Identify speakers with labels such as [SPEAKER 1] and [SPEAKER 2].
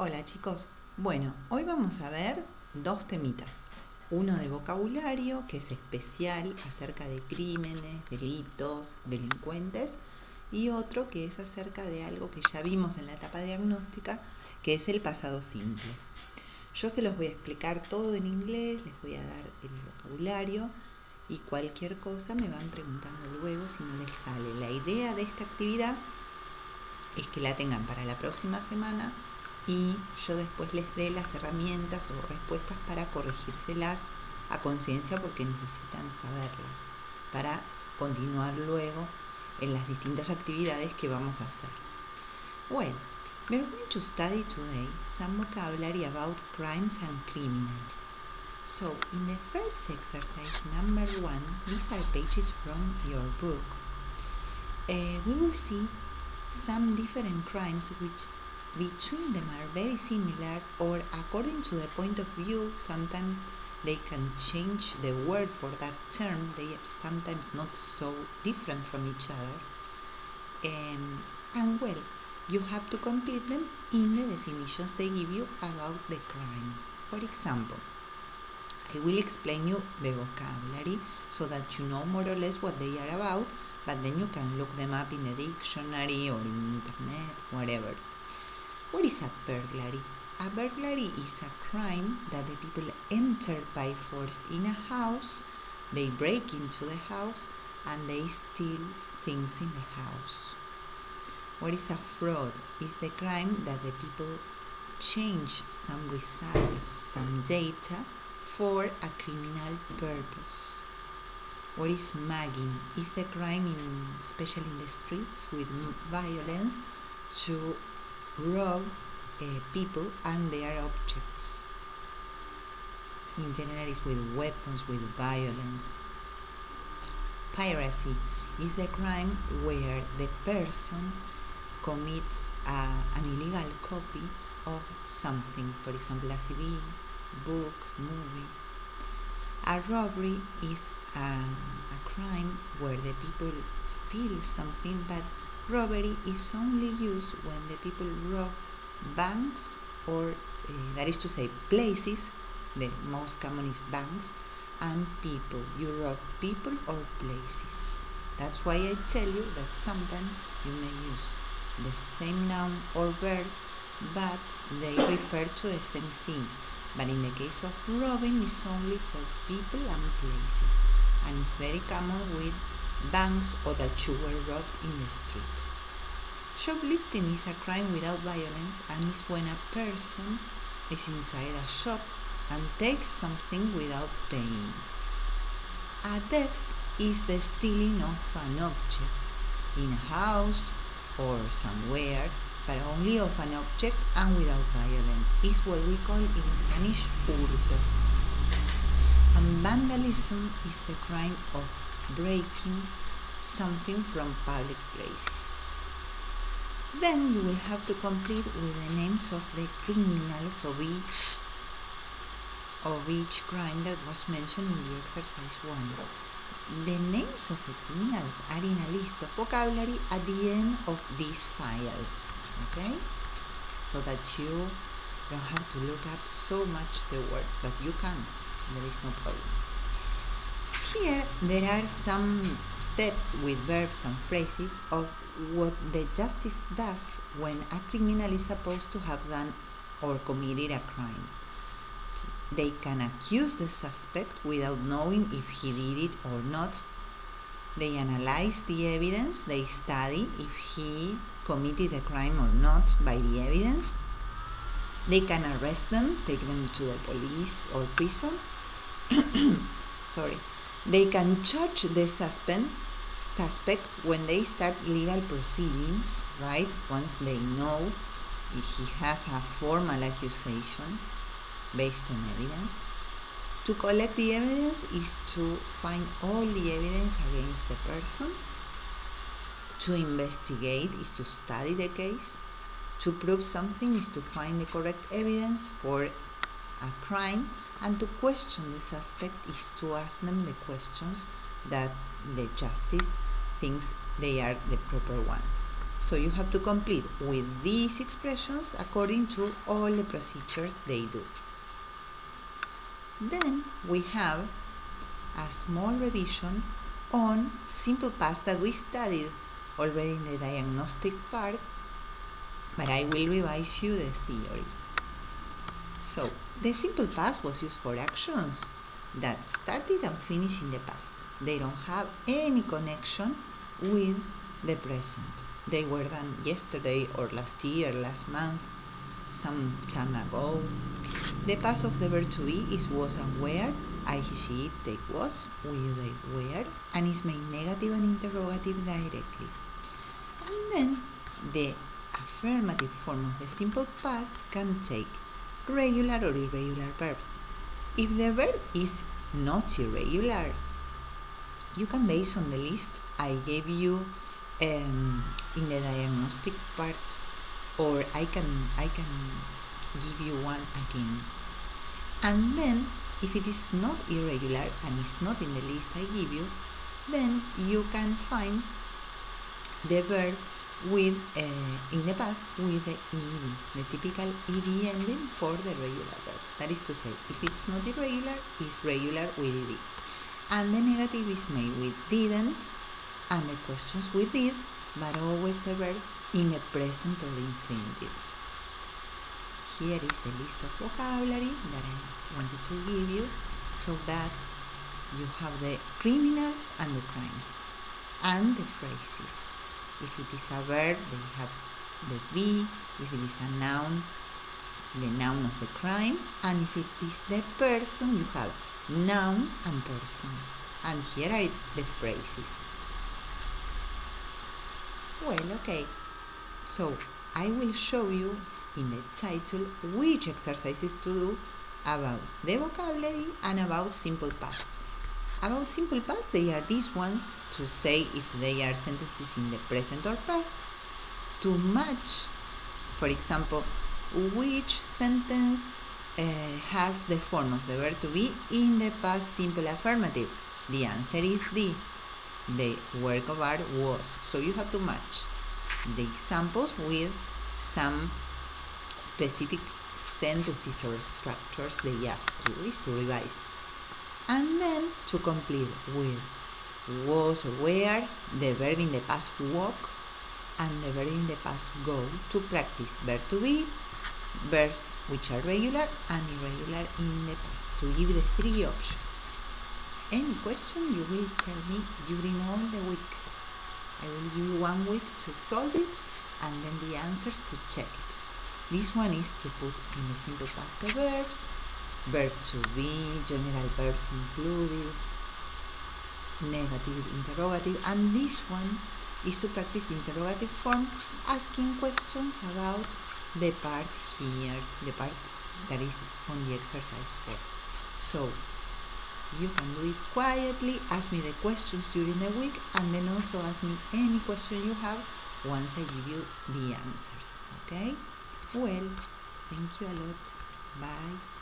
[SPEAKER 1] Hola chicos, bueno, hoy vamos a ver dos temitas. Uno de vocabulario, que es especial acerca de crímenes, delitos, delincuentes, y otro que es acerca de algo que ya vimos en la etapa diagnóstica, que es el pasado simple. Yo se los voy a explicar todo en inglés, les voy a dar el vocabulario y cualquier cosa me van preguntando luego si no les sale. La idea de esta actividad es que la tengan para la próxima semana y yo después les dé las herramientas o respuestas para corregírselas a conciencia porque necesitan saberlas para continuar luego en las distintas actividades que vamos a hacer. Well, we're going to study today some vocabulary about crimes and criminals. So, in the first exercise, number 1, these are pages from your book. We will see some different crimes which between them are very similar, or according to the point of view, sometimes they can change the word for that term. They are sometimes not so different from each other. And well, you have to complete them in the definitions they give you about the crime. For example, I will explain you the vocabulary so that you know more or less what they are about, but then you can look them up in the dictionary or in internet, whatever. What is a burglary? A burglary is a crime that the people enter by force in a house, they break into the house, and they steal things in the house. What is a fraud? It's the crime that the people change some results, some data, for a criminal purpose. What is mugging? It's the crime, especially in the streets, with violence to rob people and their objects. In general, it's with weapons, with violence. Piracy is the crime where the person commits an illegal copy of something, for example, a CD, book, movie. A robbery is a crime where the people steal something, but robbery is only used when the people rob banks or, that is to say, places. The most common is banks and people. You rob people or places. That's why I tell you that sometimes you may use the same noun or verb, but they refer to the same thing. But in the case of robbing, it's only for people and places, and it's very common with banks or that you were robbed in the street. Shoplifting is a crime without violence, and is when a person is inside a shop and takes something without paying. A theft is the stealing of an object in a house or somewhere, but only of an object and without violence. Is what we call in Spanish hurto. And vandalism is the crime of breaking something from public places. Then you will have to complete with the names of the criminals of each crime that was mentioned in the exercise 1. The names of the criminals are in a list of vocabulary at the end of this file. Okay? So that you don't have to look up so much the words, but you can. There is no problem. Here there are some steps with verbs and phrases of what the justice does when a criminal is supposed to have done or committed a crime. They can accuse the suspect without knowing if he did it or not. They analyze the evidence, they study if he committed a crime or not by the evidence. They can arrest them, take them to the police or prison. They can charge the suspect when they start legal proceedings, right? Once they know if he has a formal accusation based on evidence. To collect the evidence is to find all the evidence against the person. To investigate is to study the case. To prove something is to find the correct evidence for a crime. And to question the suspect is to ask them the questions that the justice thinks they are the proper ones. So you have to complete with these expressions according to all the procedures they do. Then we have a small revision on simple past that we studied already in the diagnostic part, but I will revise you the theory. So, the simple past was used for actions that started and finished in the past. They don't have any connection with the present. They were done yesterday or last year, last month, some time ago. The past of the verb to be is was and were, I, he, she, it, they, was, we, they, were, and is made negative and interrogative directly. And then the affirmative form of the simple past can take regular or irregular verbs. If the verb is not irregular, you can base on the list I gave you in the diagnostic part, or I can give you one again. And then if it is not irregular and is not in the list I give you, then you can find the verb with in the past with the ed, the typical ed ending for the regular verbs. That is to say, if it's not irregular, it's regular with ed. And the negative is made with didn't, and the questions with did, but always the verb in the present or infinitive. Here is the list of vocabulary that I wanted to give you, so that you have the criminals and the crimes, and the phrases. If it is a verb, they have the be. If it is a noun, the noun of the crime. And if it is the person, you have noun and person. And here are the phrases. Well, okay. So I will show you in the title which exercises to do about the vocabulary and about simple past. About simple past, they are these ones to say if they are sentences in the present or past, to match, for example, which sentence has the form of the verb to be in the past simple affirmative. The answer is D. The work of art was. So you have to match the examples with some specific sentences or structures they ask you, is to revise. And then to complete with was or were, the verb in the past walk, and the verb in the past go, to practice verb to be, verbs which are regular and irregular in the past, to give the three options. Any question you will tell me during all the week. I will give you 1 week to solve it, and then the answers to check it. This one is to put in the simple past the verbs, verb to be, general verbs included, negative, interrogative, and this one is to practice the interrogative form, asking questions about the part here, the part that is on the exercise 4. So you can do it quietly, ask me the questions during the week, and then also ask me any question you have once I give you the answers. Okay? Well, thank you a lot. Bye.